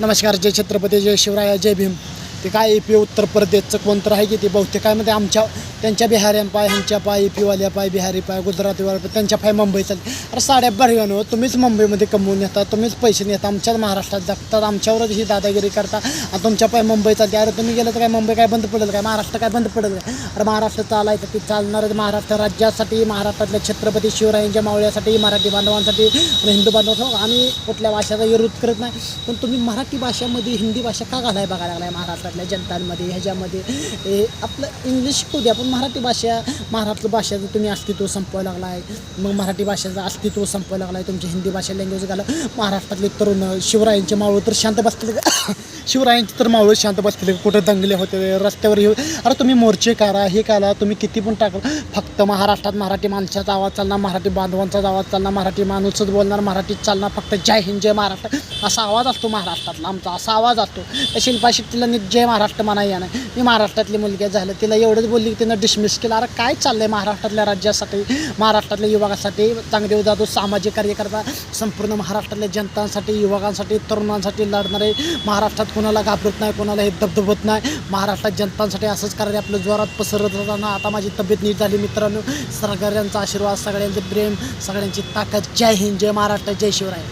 नमस्कार. जय छत्रपती, जय शिवराय, जय भीम. ते काय ए पी उत्तर प्रदेशचं कोणतं आहे की ते बहुतेक काय म्हणजे आमच्या त्यांच्या बिहाऱ्यां पाय, ह्यांच्या पाय, ए पीवाल्या पाय, बिहारी पाय, गुजरातीवाल्या पाय, त्यांच्या पाय मुंबई चालली. अरे साड्या बरं तुम्हीच मुंबईमध्ये कमवून येतात, तुम्हीच पैसे नेता, आमच्याच महाराष्ट्रात जगतात, आमच्यावरच ही दादागिरी करता आणि तुमच्या पाय मुंबई चालते. अरे तुम्ही गेलं तर काय मुंबई काय बंद पडेल काय, महाराष्ट्र काय बंद पडेल काय? अरे महाराष्ट्र चालायचं ते चालणारच. महाराष्ट्र राज्यासाठी, महाराष्ट्रातल्या छत्रपती शिवरायांच्या मावळ्यासाठी, मराठी बांधवांसाठी आणि हिंदू बांधवांसाठी आम्ही कुठल्या भाषेचा विरोध करत नाही. पण तुम्ही मराठी भाषेमध्ये हिंदी भाषा का घालाय बघायला लागलाय महाराष्ट्रातल्या जनतांमध्ये ह्याच्यामध्ये? आपलं इंग्लिश शिकू द्या, पण मराठी भाषा, महाराष्ट्र भाषेचं तुम्ही अस्तित्व संपवायला लागला आहे. मग मराठी भाषेचं अस्तित्व संपवायला लागला आहे, तुमची हिंदी भाषा लँग्वेज घाला. महाराष्ट्रातले तरुण शिवरायांचे मावळ तर शांत बसतील का? शिवरायांचे तर मावळ शांत बसतील, कुठं दंगले होते रस्त्यावर येऊ. अरे तुम्ही मोर्चे करा, हे करा, तुम्ही किती पण टाका, फक्त महाराष्ट्रात मराठी माणसाचा आवाज चालणार, मराठी बांधवांचाच आवाज चालणार, मराठी माणूसच बोलणार, मराठीत चालणार, फक्त जय हिंद जय महाराष्ट्र असा आवाज असतो महाराष्ट्रातला. आमचा असा आवाज असतो. त्या शिल्पा शेट्टीला नीट जय महाराष्ट्र म्हणायला नाही. मी महाराष्ट्रातली मुलगी झालं, तिला एवढंच बोलली की तिनं डिसमिस केलं. अरे काय चाललंय महाराष्ट्रातल्या राज्यासाठी, महाराष्ट्रातल्या युवकांसाठी? चांगदेव जाधव सामाजिक कार्यकर्ता, संपूर्ण महाराष्ट्रातल्या जनतांसाठी, युवकांसाठी, तरुणांसाठी लढणारे, महाराष्ट्रात कोणाला घाबरत नाही, कोणाला हे दबदबत नाही. महाराष्ट्रात जनतांसाठी असंच कार्य आपलं जोरात पसरत होताना. आता माझी तब्येत नीट झाली मित्रांनो. सगळ्यांचा आशीर्वाद, सगळ्यांचे प्रेम, सगळ्यांची ताकद. जय हिंद जय महाराष्ट्र, जय शिवराय.